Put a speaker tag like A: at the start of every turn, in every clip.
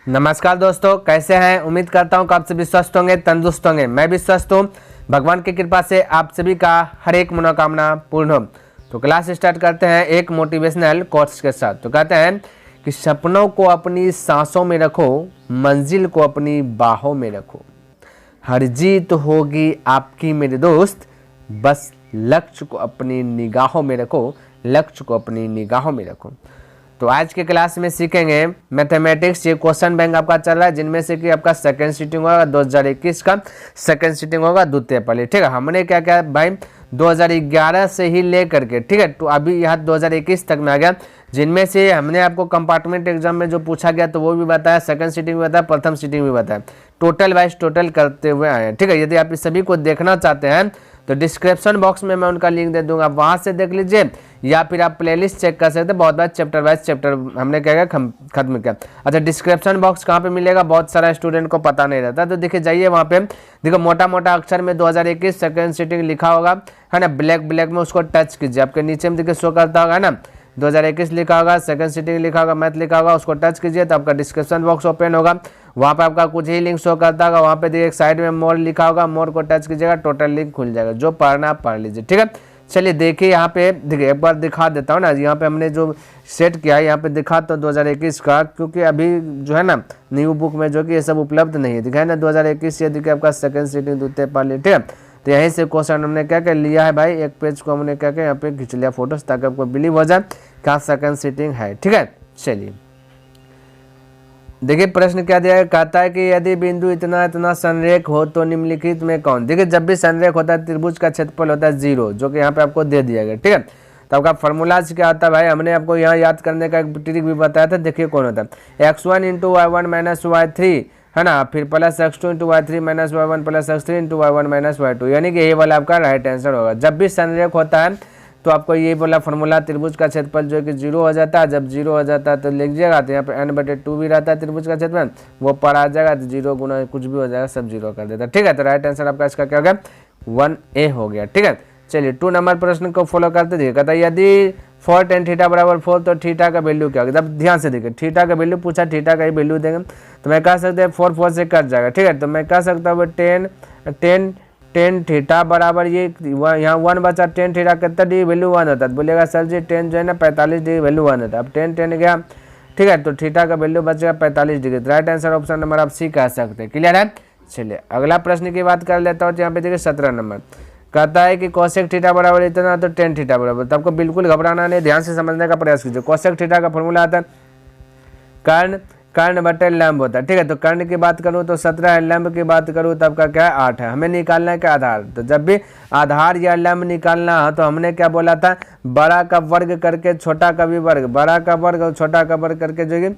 A: नमस्कार दोस्तों, कैसे हैं। उम्मीद करता हूं कि आप सभी स्वस्थ होंगे, तंदुरुस्त होंगे। मैं भी स्वस्थ हूं। भगवान की कृपा से आप सभी का हर एक मनोकामना पूर्ण हो। तो क्लास स्टार्ट करते हैं एक मोटिवेशनल कोट्स के साथ। तो कहते हैं कि सपनों को अपनी सांसों में रखो, मंजिल को अपनी बाहों में रखो। हर जीत होगी आपकी मेरे दोस्त, बस लक्ष्य को अपनी निगाहों में रखो, लक्ष्य को अपनी निगाहों में रखो। तो आज के क्लास में सीखेंगे मैथमेटिक्स। ये क्वेश्चन बैंक आपका चल रहा है, जिनमें से कि आपका सेकंड सीटिंग होगा 2021 का, सेकंड सीटिंग होगा द्वितीय पाली। ठीक है, हमने क्या क्या भाई 2011 से ही लेकर के, ठीक है, तो अभी यहाँ 2021 तक में आ गया, जिनमें से हमने आपको कंपार्टमेंट एग्जाम में जो पूछा गया तो वो भी बताया, सेकंड सीटिंग भी बताया, प्रथम सीटिंग भी बताया, टोटल वाइज टोटल करते हुए आए हैं। ठीक है, यदि आप इस सभी को देखना चाहते हैं तो डिस्क्रिप्शन बॉक्स में मैं उनका लिंक दे दूंगा, वहां से देख लीजिए, या फिर आप प्लेलिस्ट चेक कर सकते हैं। बहुत बार चैप्टर वाइज चैप्टर हमने क्या खत्म किया। अच्छा, डिस्क्रिप्शन बॉक्स कहाँ पे मिलेगा, बहुत सारा स्टूडेंट को पता नहीं रहता, तो देखिए जाइए वहाँ पे, देखो मोटा मोटा अक्षर में 2021 सेकंड सीटिंग लिखा होगा, है ना, ब्लैक में उसको टच कीजिए, आपके नीचे में देखिए शो करता होगा ना, 2021 लिखा होगा, सेकंड सीटिंग लिखा होगा, मैथ लिखा होगा, उसको टच कीजिए तो आपका डिस्क्रिप्शन बॉक्स ओपन होगा। वहाँ पे आपका कुछ ही लिंक शो करता होगा, वहाँ पे देखिए एक साइड में मोर लिखा होगा, मोर को टच कीजिएगा, टोटल लिंक खुल जाएगा, जो पढ़ना आप पढ़ लीजिए। ठीक है, चलिए देखिए यहाँ पे, देखिए एक बार दिखा देता हूँ ना, यहाँ पे हमने जो सेट किया है यहाँ पे दिखाता हूँ 2021 का, क्योंकि अभी जो है ना न्यू बुक में जो कि ये सब उपलब्ध नहीं है, दिखाए ना 2021 ये देखिए आपका सेकंड सीटिंग द्वितीय पाली। ठीक है, तो यहीं से क्वेश्चन हमने क्या क्या लिया है भाई, एक पेज को हमने क्या क्या यहाँ पे खींच लिया फोटोज, ताकि आपको बिलीव हो जाए क्या सेकंड सीटिंग है। ठीक है, चलिए देखिए प्रश्न क्या दिया है, कहता है कि यदि बिंदु इतना इतना संरेख हो तो निम्नलिखित में कौन। देखिए जब भी संरेख होता है त्रिभुज का क्षेत्रफल होता है 0, जो कि यहाँ पे आपको दे दिया गया। ठीक है, तो आपका फॉर्मूला क्या होता है भाई, हमने आपको यहाँ याद करने का एक ट्रिक भी बताया था। देखिए कौन होता है, x1 into y1 minus y3, है ना, फिर plus x2 into y3 minus y1 plus x3 into y1 minus y2, यानी कि ये वाला आपका राइट आंसर होगा। जब भी संरेख होता है तो आपको ये बोला फॉर्मूला, त्रिभुज का क्षेत्रफल जो कि 0 हो जाता है, जब 0 हो जाता है तो लिखिएगा, तो यहाँ पे n/2 भी रहता है त्रिभुज का क्षेत्रफल, वो पर आ जाएगा, तो 0 गुना कुछ भी हो जाएगा, सब 0 कर देता है। ठीक है, तो राइट आंसर आपका इसका क्या हो गया, 1A हो गया। ठीक है, चलिए 2 नंबर प्रश्न को फॉलो करते देखिए, कहता है यदि 4 tan थीटा बराबर 4 तो थीटा का वैल्यू क्या होगा। तब ध्यान से देखिए, थीटा का वैल्यू पूछा, थीटा का ही वैल्यू देंगे, तो मैं कह सकते हैं 4 से कट जाएगा। ठीक है, तो मैं कह सकता हूँ टेन थीटा बराबर ये यहाँ 1 बचा, टेन थीटा कितना डिग्री वैल्यू 1 होता है, बोलेगा सर जी टेन जो है ना 45 डिग्री वैल्यू 1 होता है। अब टेन गया, ठीक है, तो थीटा का वैल्यू बचेगा 45 degree. Right answer option number आप सी कह सकते हैं। क्लियर है, चलिए अगला प्रश्न की बात कर लेता हूँ। यहाँ पे देखिए 17 नंबर कहता है कि कोसेक थीटा बराबर इतना तो टेन थीटा बराबर, तो आपको बिल्कुल घबराना नहीं, ध्यान से समझने का प्रयास कीजिए। कोसेक थीटा का फॉर्मूला आता है कर्ण बटे लंब होता है। ठीक है, तो कर्ण की बात करूँ तो 17 है, लंब की बात करूँ तो आपका क्या है 8 है। हमें निकालना है क्या, आधार। तो जब भी आधार या लंब निकालना है तो हमने क्या बोला था, बड़ा का वर्ग करके छोटा का भी वर्ग, बड़ा का वर्ग और छोटा का वर्ग करके जो कि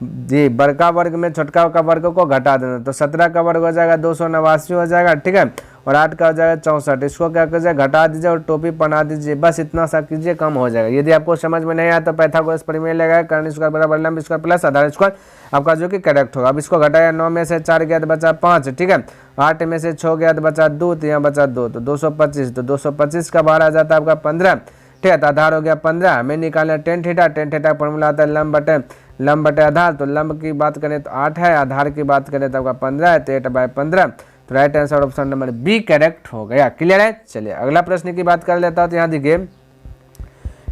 A: जी बड़का वर्ग में छोटका का वर्ग को घटा देना, तो 17 का वर्ग हो जाएगा 289 हो जाएगा। ठीक है, और 8 का हो जाएगा 64। इसको क्या कीजिए, घटा दीजिए और टोपी बना दीजिए, बस इतना सा कीजिए, कम हो जाएगा। यदि आपको समझ में नहीं आया तो पाइथागोरस प्रमेय लगाए, कर्ण स्क्वायर बराबर लंब स्क्वायर प्लस आधार स्क्वायर, आपका जो कि करेक्ट होगा। अब इसको घटाया, 9 में से 4 गया तो बचा 5। ठीक है, 8 में से 6 गया तो बचा 2, तो यहाँ बचा 2, तो 225, तो 225 का बाहर आ जाता है आपका 15। ठीक है, तो आधार हो गया 15। हमें निकालना टेन थीटा फॉर्मूला आता है लंब बटे आधार, तो लंब की बात करें तो 8 है, आधार की बात करें तो आपका 15 है, तो 8/15, तो right answer option number B correct हो गया। क्लियर है, चलिए अगला प्रश्न की बात कर लेता हूँ। तो यहाँ देखिए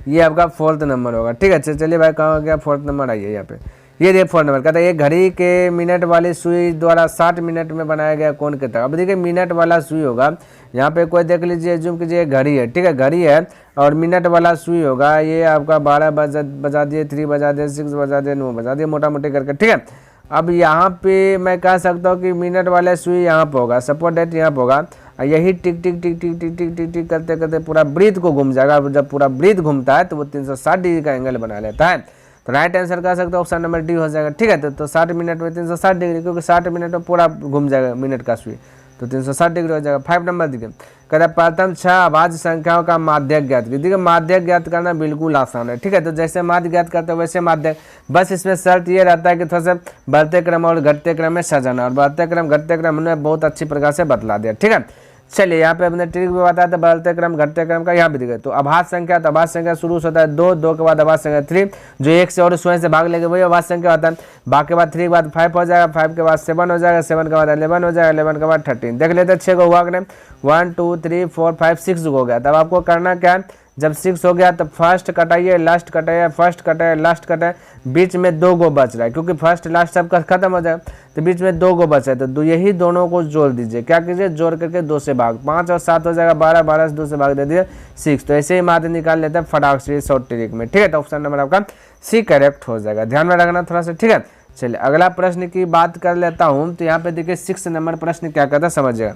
A: ये आपका 4th नंबर होगा। ठीक है, चलिए भाई कहाँ हो गया 4th नंबर, आइए यहाँ पे, ये देखिए 4 नंबर कहता है ये घड़ी के मिनट वाली सुई द्वारा 60 मिनट में बनाया गया कोण कितना। अब देखिए मिनट वाला सुई होगा, यहाँ पे कोई देख लीजिए, जूम कीजिए, घड़ी है। ठीक है, घड़ी है और मिनट वाला सुई होगा, ये आपका 12 बजा दिए, 3 बजा दिए, 6 बजा दिए, 9 बजा दिए, मोटा मोटी करके। ठीक है, अब यहाँ पे मैं कह सकता हूँ कि मिनट वाले सुई यहाँ पे होगा, सपोज डेट यहाँ पे होगा, यही टिक टिक टिक टिक टिक टिक टिक टिक करते करते पूरा वृत्त को घूम जाएगा। जब पूरा वृत्त घूमता है तो वो 360 डिग्री का एंगल बना लेता है, तो राइट आंसर कह सकते हो ऑप्शन नंबर डी हो जाएगा। ठीक है, तो 60 मिनट में 360 डिग्री, क्योंकि 60 मिनट में पूरा घूम जाएगा मिनट का सुई, तो 360 डिग्री हो जाएगा। 5 नंबर देखिए, कहता है प्रथम 6 अभाज्य संख्याओं का माध्यक ज्ञात कीजिए। देखिए माध्यक ज्ञात करना बिल्कुल आसान है। ठीक है, तो जैसे माध्य ज्ञात करते हैं वैसे माध्यक, बस इसमें शर्त ये रहता है कि थोड़ा सा बढ़ते क्रम और घटते क्रम में सजाना, और बढ़ते क्रम घटते क्रम हमने बहुत अच्छी प्रकार से बतला दिया। ठीक है, चलिए यहाँ पे अपने ट्रिक भी बताया था बढ़ते क्रम घटते क्रम का, यहाँ भी दिखे। तो अभाज्य संख्या, तो अभाज्य संख्या शुरू से होता है 2, 2 के बाद अभाज्य संख्या 3, जो 1 से और स्वयं से भाग लेंगे वही अभाज्य संख्या होता है। भाग के बाद 3 के बाद 5 हो जाएगा, 5 के बाद 7 हो जाएगा, 7 के बाद 11 हो जाएगा, 11 के बाद 13। देख लेते हैं 6 को हुआ कि नहीं, 1 2 3 4 5 6 हो गया। तब आपको करना क्या है, जब 6 हो गया तो फर्स्ट कटाइए, लास्ट कटाइए, फर्स्ट कटाइए, लास्ट कटाइए, बीच में 2 गो बच रहा है क्योंकि फर्स्ट लास्ट सबका खत्म हो जाएगा, तो बीच में 2 गो बचा है। तो यही दोनों को जोड़ दीजिए, क्या कीजिए, जोड़ करके 2 से भाग, 5 और 7 हो जाएगा 12, 12 से 2 से भाग दे दिए 6। तो ऐसे ही माध्य निकाल लेते हैं फटाक से शॉर्ट ट्रिक में, ठीक है। तो ऑप्शन नंबर आपका सी करेक्ट हो जाएगा, ध्यान में रखना थोड़ा सा, ठीक है। चलिए अगला प्रश्न की बात कर लेता हूँ। तो यहाँ पे देखिए 6 नंबर प्रश्न क्या कहता है समझिएगा।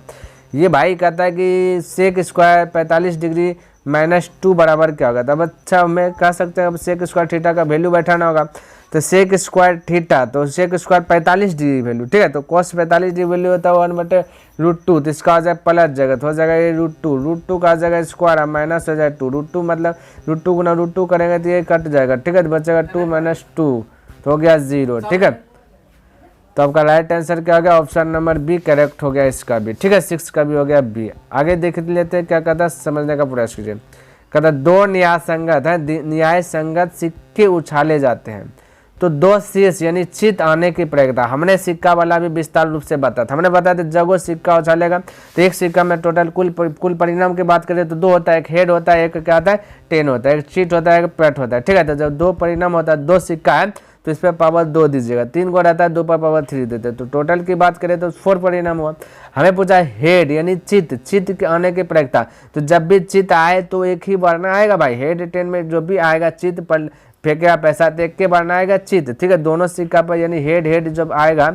A: ये भाई कहता है कि सेक स्क्वायर 45 डिग्री -2 बराबर क्या होगा। तब अच्छा हमें कह सकते हैं अब सेक स्क्वायर थीटा का वैल्यू बैठाना होगा। तो सेक स्क्वायर थीटा, तो सेक स्क्वायर 45 डिग्री वैल्यू, ठीक है। तो cos 45 डिग्री वैल्यू होता है 1/√2, तो इसका आ जाए प्लस जगह, तो हो जाएगा ये √2 का आ जाएगा स्क्वायर, माइनस हो जाए 2, √2 मतलब √2 गुना √2 करेंगे तो ये कट जाएगा, ठीक है। तो बचेगा 2 - 2, तो हो गया 0, ठीक है। तो आपका राइट आंसर क्या हो गया, ऑप्शन नंबर बी करेक्ट हो गया इसका भी, ठीक है। 6 का भी हो गया बी। आगे देख लेते हैं क्या कहता है, समझने का प्रयास कीजिए। कहता 2 न्याय संगत है, न्याय संगत सिक्के उछाले जाते हैं तो 2 शीर्ष यानी चित आने की प्रक्रिया। हमने सिक्का वाला भी विस्तार रूप से बताया था, हमने बताया था जब वो सिक्का उछालेगा तो एक सिक्का में टोटल कुल परिणाम की बात करें तो 2 होता है, एक हेड होता है, एक क्या होता है टेन होता है, एक चिट होता है, एक पेट होता है, ठीक है। तो जब 2 परिणाम होता है, 2 सिक्का है तो इस पर पावर 2 दीजिएगा, 3 को रहता है 2 पर पावर 3 देते हैं, तो टोटल की बात करें तो 4 परिणाम हुआ। हमें पूछा हेड यानी चित के आने की प्रक्रिया। तो जब भी चित आए तो एक ही बार आएगा भाई, हेड 10 में जो भी आएगा चित पर फेंकेगा पैसा तो एक के बार आएगा चित, ठीक है। दोनों सिक्का पर यानी हेड जब आएगा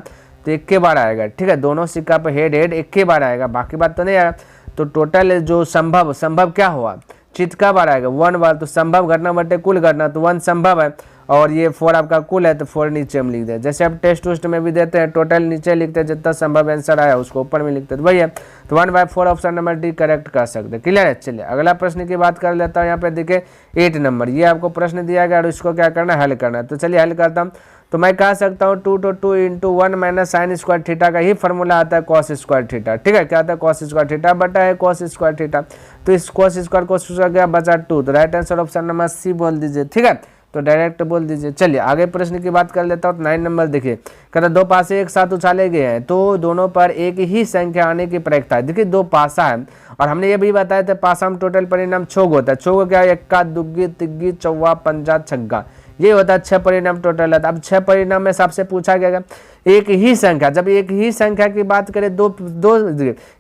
A: तो एक के बार आएगा, ठीक है। दोनों सिक्का पर हेड एक के बार आएगा, बाकी बात तो नहीं आएगा। तो टोटल जो संभव क्या हुआ, चित का बार आएगा 1 बार, तो संभव घटना बटे कुल घटना, तो 1 संभव है और ये 4 आपका कुल है, तो 4 नीचे हम लिख दें। जैसे आप टेस्ट में भी देते हैं टोटल नीचे लिखते हैं, जितना संभव आंसर आया उसको ऊपर में लिखते हैं, तो वही है। तो 1/4 ऑप्शन नंबर डी करेक्ट कर सकते हैं, क्लियर है। चलिए अगला प्रश्न की बात कर लेता हूँ। यहाँ पे देखिए 8 नंबर, ये आपको प्रश्न दिया गया और इसको क्या करना है, हल करना है। तो चलिए हल करता हूँ। तो मैं कह सकता हूँ 2 to 2 × 1 - sin स्क्वायर थीटा का ही फॉर्मूला आता है cos स्क्वायर थीटा, ठीक है। क्या आता है cos स्क्वायर थीटा बटा है cos स्क्वायर थीटा। तो इस cos स्क्वायर गया बचा 2, तो right answer option number C बोल दीजिए, ठीक है। तो डायरेक्ट बोल दीजिए। चलिए आगे प्रश्न की बात कर लेता हूँ। 9 नंबर देखिए, कहता 2 पासे एक साथ उछाले गए हैं तो दोनों पर एक ही संख्या आने की प्रक्रिया है। देखिए 2 पासा है और हमने ये भी बताया था पासा में टोटल परिणाम 6 होता है। 6 क्या है, इक्का दुग्गी तिग्गी चौवा पंजा छग्गा, ये होता है 6 परिणाम टोटल है। अब 6 परिणाम में सबसे पूछा गया एक ही संख्या, जब एक ही संख्या की बात करें दो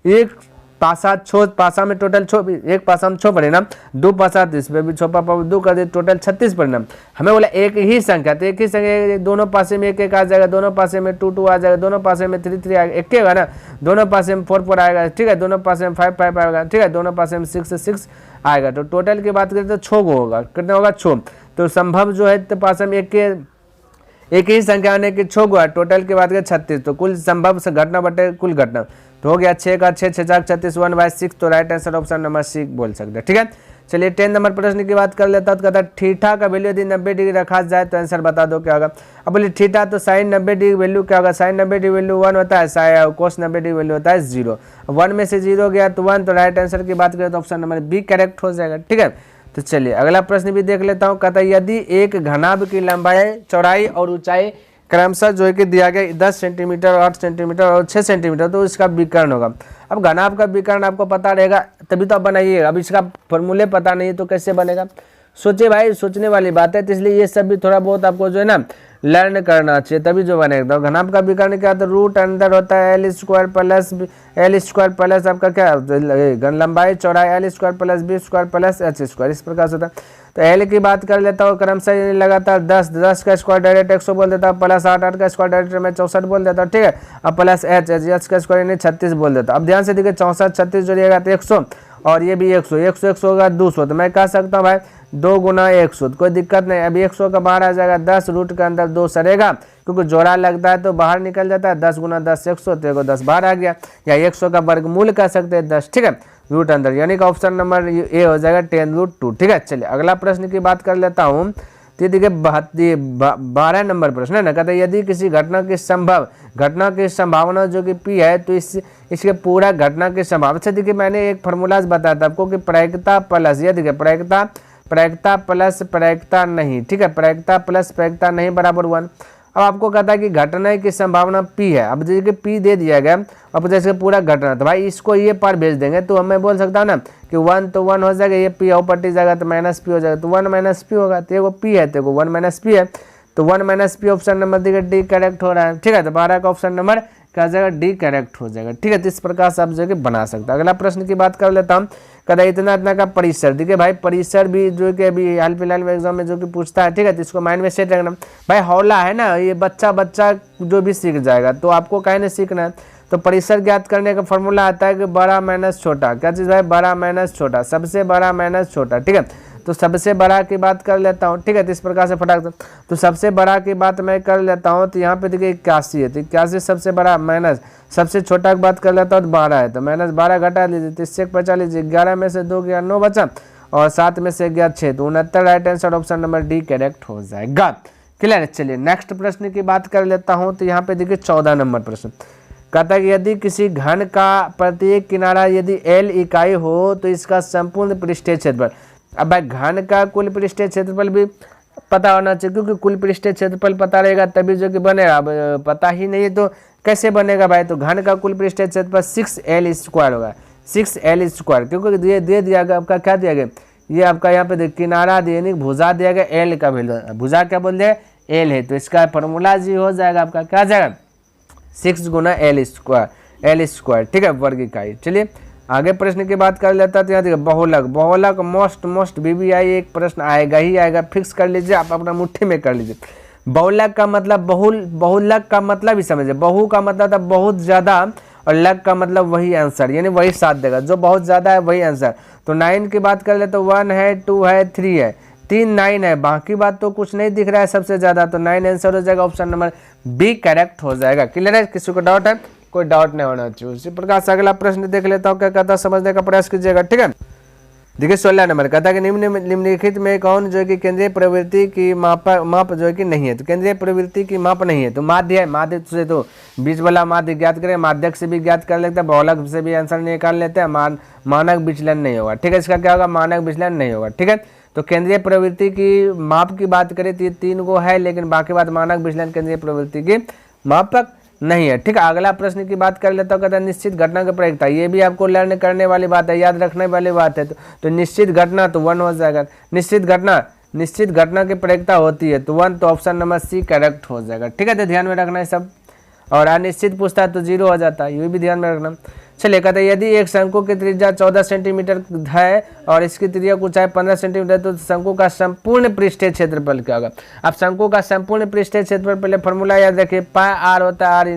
A: एक पासा 6 पासा में टोटल 6, एक पासा में 6 परिणाम, 2 पासा तो इसमें भी 6 पापा 2 कर दे, टोटल 36 परिणाम। हमें बोला एक ही संख्या, तो एक ही संख्या दोनों पासे में 1 आ जाएगा, दोनों पासे में 2 आ जाएगा, दोनों पासे में 3 आएगा, एक होगा ना, दोनों पासे में 4 आएगा, ठीक है। दोनों पासे में 5 आएगा, ठीक है। दोनों पासे में 6 आएगा। तो टोटल की बात करें तो 6 को होगा, कितना होगा 6। तो संभव जो है तो पासा में एक ही संख्या आने की 6 है, टोटल की बात करें 36। तो कुल संभव से घटना बटे कुल घटना, तो हो गया 6 का 6 6 36 1/6। तो right answer option number C बोल सकते हैं, ठीक है। चलिए 10 नंबर प्रश्न की बात कर लेता तो कहता है थीटा का वैल्यू यदि 90 डिग्री रखा जाए तो आंसर बता दो क्या होगा। अब बोलिए थीटा तो साइन 90 डिग्री वैल्यू क्या होगा, साइन 90 डिग्री वैल्यू 1 होता है, कोस 90 डिग्री वैल्यू होता है 0। 1 में से 0 गया तो 1, तो राइट आंसर की बात करें तो ऑप्शन नंबर बी करेक्ट हो जाएगा, ठीक है। तो चलिए अगला प्रश्न भी देख लेता हूँ। कहता है यदि एक घनाभ की लंबाई चौड़ाई और ऊंचाई क्रमशः जो है कि दिया गया 10 सेंटीमीटर 8 सेंटीमीटर और 6 सेंटीमीटर, तो इसका विकर्ण होगा। अब घनाभ का विकर्ण आपको पता रहेगा तभी तो आप बनाइएगा, अब इसका फॉर्मूले पता नहीं तो कैसे बनेगा। सोचिए भाई, सोचने वाली बात है, तो इसलिए ये सब भी थोड़ा बहुत आपको जो है ना लर्न करना चाहिए तभी जो बनेगा। तो घनाभ का विकर्ण क्या होता है, रूट अंदर होता है L स्क्वायर प्लस आपका क्या लंबाई चौड़ाई L square plus B square plus H square, इस प्रकार से होता है। तो L की बात कर लेता हूँ, क्रमशः लगातार 10 का स्क्वायर डायरेक्ट 100 बोल देता हूँ, प्लस 8 का स्क्वायर डायरेक्ट मैं 64 बोल देता हूँ, ठीक है। अब प्लस H का स्क्वायर यानी 36 बोल देता हूँ। अब ध्यान से देखिए 64 36 जोड़िएगा तो 100 और ये भी 100 होगा 200, तो मैं कह सकता हूँ भाई 2 गुना 100, कोई दिक्कत नहीं। अभी 100 का बाहर आ जाएगा 10, रूट के अंदर 2 सरेगा क्योंकि जोड़ा लगता है तो बाहर निकल जाता है। 10 गुना 10 100, तो 10 बाहर आ गया, या 100 का वर्गमूल कह सकते हैं 10, ठीक है। रूट अंदर यानी कि ऑप्शन नंबर ए हो जाएगा 10√2, ठीक है। चलिए अगला प्रश्न की बात कर लेता हूँ। तो ये देखिए 12 नंबर प्रश्न है ना, कहते हैं यदि किसी घटना की संभावना जो कि P है तो इसके पूरा घटना की संभावना। अच्छा देखिए मैंने एक फॉर्मूलाज बताया था आपको कि प्रायिकता प्लस, ये देखिए प्रायिकता प्लस प्रायिकता नहीं, ठीक है, प्रायिकता प्लस प्रायिकता नहीं बराबर 1। अब आपको कहता है कि घटना की संभावना P है। अब देखिए P दे दिया गया, अब जैसे पूरा घटना, तो भाई इसको ये पार भेज देंगे तो मैं बोल सकता हूँ ना कि 1 तो 1 हो जाएगा, ये P और पट्टी जाएगा तो -P हो जाएगा, तो 1 - P होगा। तो वो P है तो 1 - P है, तो 1 - P ऑप्शन नंबर देखिए डी करेक्ट हो रहा है, ठीक है। तो 12 का ऑप्शन नंबर क्या जाएगा, डी करेक्ट हो जाएगा, ठीक है। तो इस प्रकार से आप जो कि बना सकते हैं। अगला प्रश्न की बात कर लेता हूँ, कहता इतना का परिसर। देखिए भाई परिसर भी जो कि अभी हाल फिलहाल में एग्जाम में जो कि पूछता है, ठीक है, तो इसको माइंड में सेट रखना। भाई हौला है ना, ये बच्चा जो भी सीख जाएगा, तो आपको कहीं नहीं सीखना है। तो परिसर ज्ञात करने का फॉर्मूला आता है कि बड़ा माइनस छोटा, क्या चीज़ भाई, बड़ा माइनस छोटा, सबसे बड़ा माइनस छोटा, ठीक है। तो सबसे बड़ा की बात कर लेता हूँ, ठीक है, तो इस प्रकार से फटाक, तो सबसे बड़ा की बात मैं कर लेता हूँ। तो यहाँ पे देखिए 81 है, तो 81 सबसे बड़ा, माइनस सबसे छोटा की बात कर लेता हूँ तो 12 है, तो -12 घटा लीजिए, तो इससे बचा लीजिए, 11 में से 2 गया 9 बचा, और 7 में से गया 6, तो 69 right answer option number D correct हो जाएगा। क्लियर है। चलिए नेक्स्ट प्रश्न की बात कर लेता हूँ। तो यहाँ पे देखिए 14 नंबर प्रश्न कहता है कि यदि किसी घन का प्रत्येक किनारा यदि L इकाई हो तो इसका संपूर्ण पृष्ठीय क्षेत्रफल। अब भाई घन का कुल पृष्ठीय क्षेत्रफल भी पता होना चाहिए, क्योंकि कुल पृष्ठीय क्षेत्रफल पता रहेगा तभी जो कि बनेगा। अब पता ही नहीं है तो कैसे बनेगा भाई। तो घन का कुल पृष्ठीय क्षेत्रफल 6L² होगा, 6L², क्योंकि दे दिया गया आपका, क्या दिया गया, ये आपका यहाँ पे किनारा दिया नहीं, भुजा दिया गया, L का वैल्यू, भुजा क्या बोल दिया, L है, तो इसका फॉर्मूला जी हो जाएगा आपका, क्या जाएगा, 6 गुना L², ठीक है, वर्ग इकाई। चलिए आगे प्रश्न की बात कर लेता है। तो यहाँ देखिए बहुलक मोस्ट VBI एक प्रश्न आएगा ही आएगा, फिक्स कर लीजिए, आप अपना मुट्ठी में कर लीजिए। बहुलक का मतलब बहुलक का मतलब ही समझिए, बहु का मतलब था बहुत ज्यादा, और लक का मतलब वही आंसर, यानी वही साथ देगा, जो बहुत ज्यादा है वही आंसर। तो 9 की बात कर ले तो 1 है, 2 है, 3 है, 3 9 है, बाकी बात तो कुछ नहीं दिख रहा है सबसे ज्यादा, तो 9 आंसर हो जाएगा, ऑप्शन नंबर बी करेक्ट हो जाएगा। क्लियर है, किसी को डाउट है, कोई डाउट नहीं होना चाहिए। उसी प्रकार से अगला प्रश्न देख लेता हूँ, क्या कहता है समझने का प्रयास कीजिएगा, ठीक है। देखिए 16 नंबर कहता है कि निम्नलिखित में कौन जो कि केंद्रीय प्रवृत्ति की माप जो है कि नहीं है। तो केंद्रीय प्रवृत्ति की माप नहीं है, तो माध्य है, माध्य से तो बीच वाला माध्य ज्ञात करें, माध्यक से भी ज्ञात कर लेते हैं, बहुलक से भी आंसर निकाल लेते हैं, मानक विचलन नहीं होगा, ठीक है। इसका क्या होगा, मानक विचलन नहीं होगा, ठीक है। तो केंद्रीय प्रवृत्ति की माप की बात करें तो ये 3 गो है, लेकिन बाकी बात मानक विचलन केंद्रीय प्रवृत्ति की मापक नहीं है, ठीक है। अगला प्रश्न की बात कर लेता हूँ, कहता है निश्चित घटना की प्रायिकता, ये भी आपको लर्न करने वाली बात है, याद रखने वाली बात है। तो निश्चित घटना तो 1 हो जाएगा, निश्चित घटना की प्रायिकता होती है तो 1, तो ऑप्शन नंबर सी करेक्ट हो जाएगा, ठीक है। तो ध्यान में रखना है सब, और अनिश्चित पूछता है तो 0 हो जाता है, ये भी ध्यान में रखना। चलिए कहते हैं यदि एक शंकु की त्रिज्या 14 सेंटीमीटर है और इसकी त्रिज्या ऊंचाई 15 सेंटीमीटर, तो शंकु का संपूर्ण पृष्ठीय क्षेत्रफल क्या होगा। अब शंकु का संपूर्ण पृष्ठीय क्षेत्रफल पहले फॉर्मूला याद रखिए, पाई आर होता है,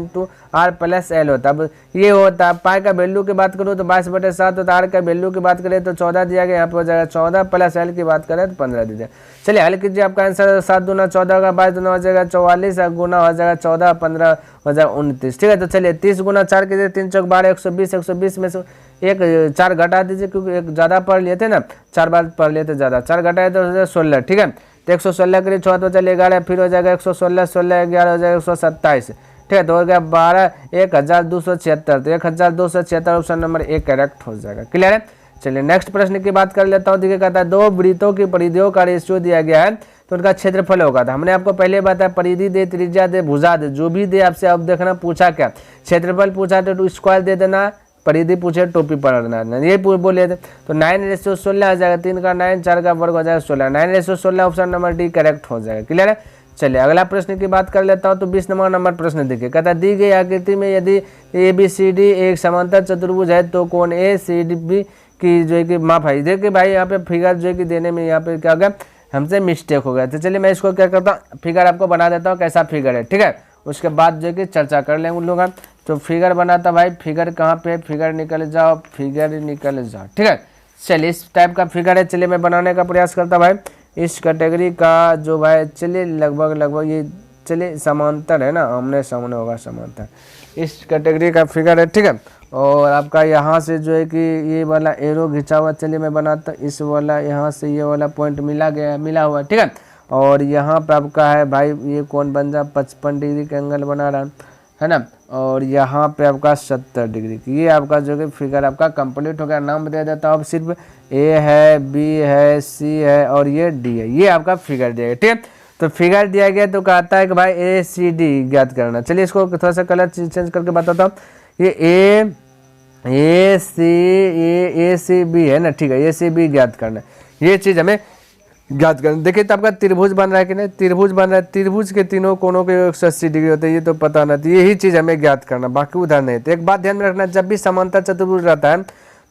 A: R+L होता है। अब ये होता है पाई का वैल्यू की बात करूँ तो 22/7 होता है, आर का वैल्यू की बात करें तो 14 दिया गया, यहाँ पे हो जाएगा 14 प्लस L की बात करें तो 15 दीजिए। चलिए हल कीजिए, आपका आंसर 7 दूना 14 होगा, 22 दूना हो जाएगा 44, गुना हो जाएगा 14, 15 हो जाएगा 29, ठीक है। तो चलिए 30 गुना 4 कीजिए, 3 चौक 12, 120 में से एक 4 घटा दीजिए, क्योंकि एक ज़्यादा पढ़ लिए थे ना, 4 बार पढ़ लिए थे ज़्यादा, 4 घटाए तो 16, ठीक है। तो 116 करिए 6 तो चलिए 11, फिर हो जाएगा 116, 16 11 हो जाएगा 127, ठीक है। तो हो गया 12, 1276, तो 1276 ऑप्शन नंबर ए करेक्ट हो जाएगा। क्लियर है। चलिए नेक्स्ट प्रश्न की बात कर लेता हूँ। देखिए कहता है 2 वृत्तों की परिधियों का रेशियो दिया गया है तो उनका क्षेत्रफल होगा। था हमने आपको पहले बताया, परिधि दे, त्रिज्या दे, भुजा दे, जो भी दे आपसे, अब देखना पूछा क्या, क्षेत्रफल पूछा तो स्क्वायर दे देना, परिधि पूछे टोपी पढ़ना, ये बोले थे। तो 9:16 हो जाएगा, 3 का 9, 4 का वर्ग हो जाएगा 16, 9:16 ऑप्शन नंबर डी करेक्ट हो जाएगा। क्लियर है। चलिए अगला प्रश्न की बात कर लेता हूँ। तो 20 नंबर प्रश्न देखिए, कहता है दी गई आकृति में यदि ABCD एक समांतर चतुर्भुज है तो कोण ACB की जो है कि माप है। देखिए भाई यहाँ पे फिगर जो है कि देने में यहाँ पे क्या हो गया, हमसे मिस्टेक हो गया। तो चलिए मैं इसको क्या करता हूँ, फिगर आपको बना देता हूँ, कैसा फिगर है, ठीक है। उसके बाद जो है कि चर्चा कर लेंगे उन लोग। तो फिगर बनाता भाई, फिगर कहाँ पे, फिगर निकल जाओ, ठीक है। चलिए इस टाइप का फिगर है, चलिए मैं बनाने का प्रयास करता भाई। इस कैटेगरी का जो भाई, चलिए लगभग ये, चलिए समांतर है ना, आमने सामने होगा समांतर, इस कैटेगरी का फिगर है, ठीक है। और आपका यहाँ से जो है कि ये वाला एरो घिंचा हुआ, चलिए मैं बनाता, इस वाला यहाँ से ये वाला पॉइंट मिला हुआ, ठीक है। और यहाँ पे आपका है भाई ये कौन बन रहा 55 डिग्री का एंगल बना रहा है ना, और यहाँ पे आपका 70 डिग्री की। ये आपका जो कि फिगर आपका कंप्लीट हो गया। नाम दे देता हूँ अब सिर्फ ए है, बी है, सी है और ये डी है। ये आपका फिगर दिया गया, ठीक है। तो फिगर दिया गया तो कहता है कि भाई ए सी डी ज्ञात करना। चलिए इसको थोड़ा सा कलर चेंज करके बताता हूँ। ये ए सी बी है ना, ठीक है, ए सी बी ज्ञात करना, ये चीज़ हमें ज्ञात करना। देखिए तो आपका त्रिभुज बन रहा है कि नहीं, त्रिभुज बन रहा है, त्रिभुज के तीनों कोनों के 180 डिग्री होते हैं, ये तो पता ना, तो यही चीज़ हमें ज्ञात करना, बाकी उधर नहीं। तो एक बात ध्यान में रखना, जब भी समांतर चतुर्भुज रहता है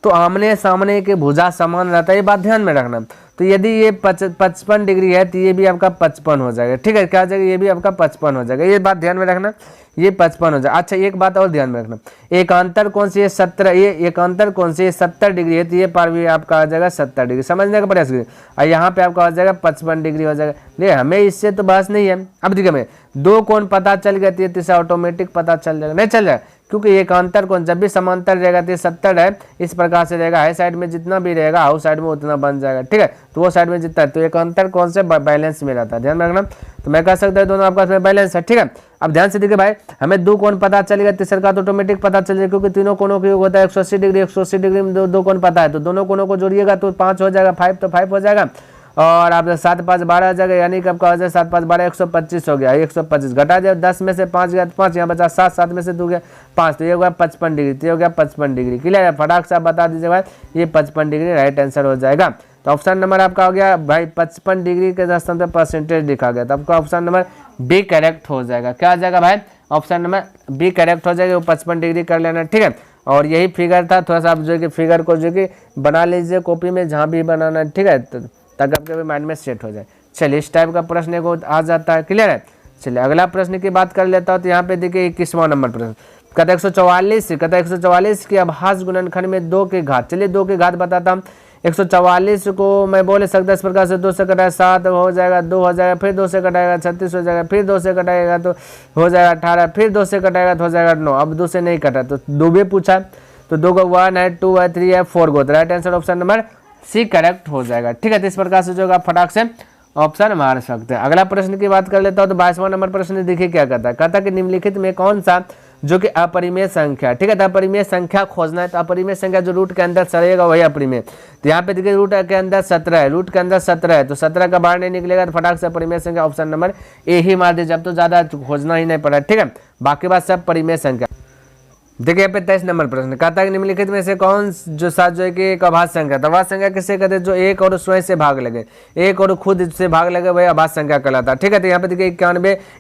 A: तो आमने सामने के भुजा समान रहता है, ये बात ध्यान में रखना। तो यदि ये 55 डिग्री है तो ये भी आपका 55 हो जाएगा, ठीक है, क्या हो जाएगा, ये भी आपका 55 हो जाएगा, ये बात ध्यान में रखना, ये 55 हो जाएगा। अच्छा एक बात और ध्यान में रखना, एकांतर कौन सी है 17, ये एकांतर कौन सी है 70 डिग्री है, तो ये पार भी आपका आ जाएगा 70 डिग्री, समझने का प्रयास करिए। और यहाँ पे आपका हो जाएगा 55 डिग्री हो जाएगा। नहीं हमें इससे तो बहस नहीं है। अब देखिए हमें दो कोण पता चल गया, तो तीसरा ऑटोमेटिक पता चल जाएगा, नहीं चल जाएगा, क्योंकि एकांतर कोण जब भी समांतर रहेगा तो 70 है, इस प्रकार से रहेगा, हाई साइड में जितना भी रहेगा हाउ साइड में उतना बन जाएगा, ठीक है। तो वो साइड में जितना है, तो एकांतर कौन से बैलेंस में रहता है, ध्यान रखना। तो मैं कह सकता हूँ दोनों आपका इसमें बैलेंस है, ठीक है। अब ध्यान से देखिए भाई, हमें दो कोण पता चलेगा, तीसरा का तो ऑटोमेटिक पता चल जाएगा, क्योंकि तीनों कोणों का योग होता है 180 डिग्री, 180 डिग्री में दो कोण पता है, तो दोनों कोणों को जोड़िएगा तो 5 हो जाएगा, 5 तो 5 हो जाएगा, और आप 7 5 12 आ जाएगा, यानी कि आपका हो जाए 7 5 12 125 हो गया, 125 घटा जाए 10 में से 5 गया तो 5, यहाँ बचा 7, 7 में से 2 गया 5, तो ये हो गया 55 डिग्री, तो ये हो गया 55 डिग्री। क्लियर है, फटाक से आप बता दीजिए भाई, ये 55 डिग्री राइट आंसर हो जाएगा। तो ऑप्शन नंबर आपका हो गया भाई 55 डिग्री के स्थान पर परसेंटेज लिखा गया, तो आपका ऑप्शन नंबर बी करेक्ट हो जाएगा। क्या आ जाएगा भाई, ऑप्शन नंबर बी करेक्ट हो जाएगा, वो 55 डिग्री कर लेना, ठीक है। और यही फिगर था, थोड़ा सा आप जो कि फिगर को जो कि बना लीजिए कॉपी में जहाँ भी बनाना है, ठीक है, ताकि आपके माइंड में सेट हो जाए। चलिए इस टाइप का प्रश्न को आ जाता है, क्लियर है। चलिए अगला प्रश्न की बात कर लेता हूँ, तो यहाँ पे देखिए 21वां नंबर प्रश्न, कहता 144 के अभाज्य गुणनखंड में 2 के घात। चलिए 2 के घात बताता हूँ। 144 को मैं बोल सकता इस प्रकार से, 2 से कटाया 7 हो जाएगा, 2 हो जाएगा, फिर 2 से कटाएगा 36 हो जाएगा, फिर 2 से कटाएगा तो हो जाएगा 18, फिर 2 से कटाएगा तो हो जाएगा 9। अब 2 से नहीं कटा तो 2 भी पूछा, तो 2 को 1 है, 2 है, 3 है, 4 को, right answer option number C correct हो जाएगा, ठीक है। तो इस प्रकार से जो आप फटाक से ऑप्शन मार सकते हैं। अगला प्रश्न की बात कर लेता हूँ, तो 22वां नंबर प्रश्न देखिए क्या कहता है, कहता है कि निम्नलिखित में कौन सा जो कि अपरिमेय संख्या, ठीक है, तो अपरिमेय संख्या खोजना है, तो अपरिमेय संख्या जो रूट के अंदर सड़ेगा वही अपरिमेय। तो यहाँ पे देखिए रूट के अंदर 17 है, रूट के अंदर 17 है, तो 17 का बाहर नहीं निकलेगा, तो फटाक से अपरिमेय संख्या ऑप्शन नंबर ए ही मार दीजिए, अब तो ज्यादा खोजना ही नहीं पड़ा, ठीक है, बाकी बात सब परिमेय संख्या। देखिए यहाँ पे 23 नंबर प्रश्न, कहता है कि निम्नलिखित में से कौन जो साथ जो है कि एक अभाज्य संख्या, तो अभाज्य संख्या किसे कहते हैं, जो एक और स्वयं से भाग लगे, एक और खुद से भाग लगे वही अभाज्य संख्या कहलाता है, ठीक है। तो यहाँ पे देखिए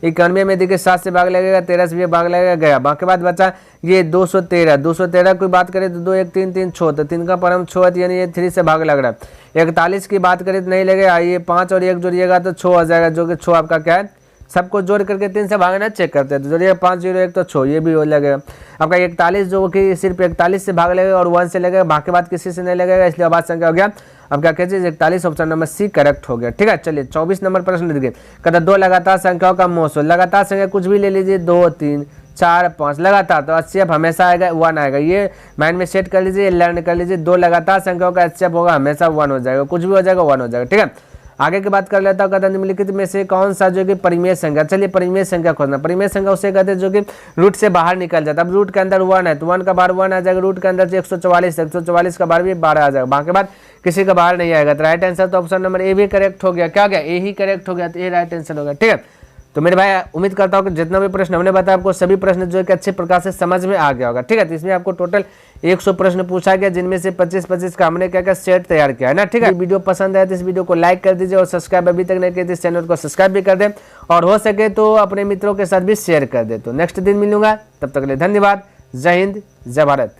A: 91 में देखिए 7 से भाग लगेगा, 13 से भी भाग लगेगा, गया, बाकी बात बचा ये 213 कोई बात करें तो 2 1 3 3 6, तो 3 का परम 6 है, यानी ये 3 से भाग लग रहा है। 41 की बात करें तो नहीं लगेगा, ये 5 और 1 जोड़िएगा तो 6 हो जाएगा, जो कि 6 आपका क्या है, सबको जोड़ करके 3 से भागना चेक करते हैं, तो जोड़िए 5 0 1 तो 6, ये भी हो लगेगा। आपका 41 जो कि सिर्फ 41 से भाग लगेगा और 1 से लगेगा, बाकी बात किसी से नहीं लगेगा, इसलिए अभाज्य संख्या हो गया। अब क्या कहते 41 ऑप्शन नंबर सी करेक्ट हो गया, ठीक है। चलिए 24 नंबर प्रश्न देखिए, कहता 2 लगातार संख्याओं का मोल, लगातार संख्या कुछ भी ले लीजिए, 2 3 4 5 लगातार, तो एचसीएफ हमेशा आएगा 1 आएगा, ये माइंड में सेट कर लीजिए, लर्न कर लीजिए, 2 लगातार संख्याओं का एचसीएफ होगा हमेशा 1 हो जाएगा, कुछ भी हो जाएगा 1 हो जाएगा, ठीक है। आगे की बात कर लेता हूँ, कहता निम्नलिखित में से कौन सा जो कि परिमेय संख्या, चलिए परिमेय संख्या खोजना। परिमेय संख्या उसे कहते हैं जो कि रूट से बाहर निकल जाता है। अब रूट के अंदर 1 है तो 1 का बाहर 1 आ जाएगा, रूट के अंदर से 144 का बाहर भी 12 आ जाएगा, बाकी बात किसी का बाहर नहीं आएगा। तो राइट आंसर तो ऑप्शन नंबर ए भी करेक्ट हो गया, क्या गया, ए ही करेक्ट हो गया, तो ए राइट आंसर हो गया, ठीक है। तो मेरे भाई उम्मीद करता हूँ कि जितना भी प्रश्न हमने बताया आपको सभी प्रश्न जो है कि अच्छे प्रकार से समझ में आ गया होगा, ठीक है। तो इसमें आपको टोटल 100 प्रश्न पूछा गया, जिनमें से 25 का हमने क्या क्या सेट तैयार किया है ना, ठीक है। वीडियो पसंद आया तो इस वीडियो को लाइक कर दीजिए, और सब्सक्राइब अभी तक नहीं किया तो इस चैनल को सब्सक्राइब भी कर दें, और हो सके तो अपने मित्रों के साथ भी शेयर कर दे। तो नेक्स्ट दिन मिलूंगा, तब तक के लिए धन्यवाद, जय हिंद, जय भारत।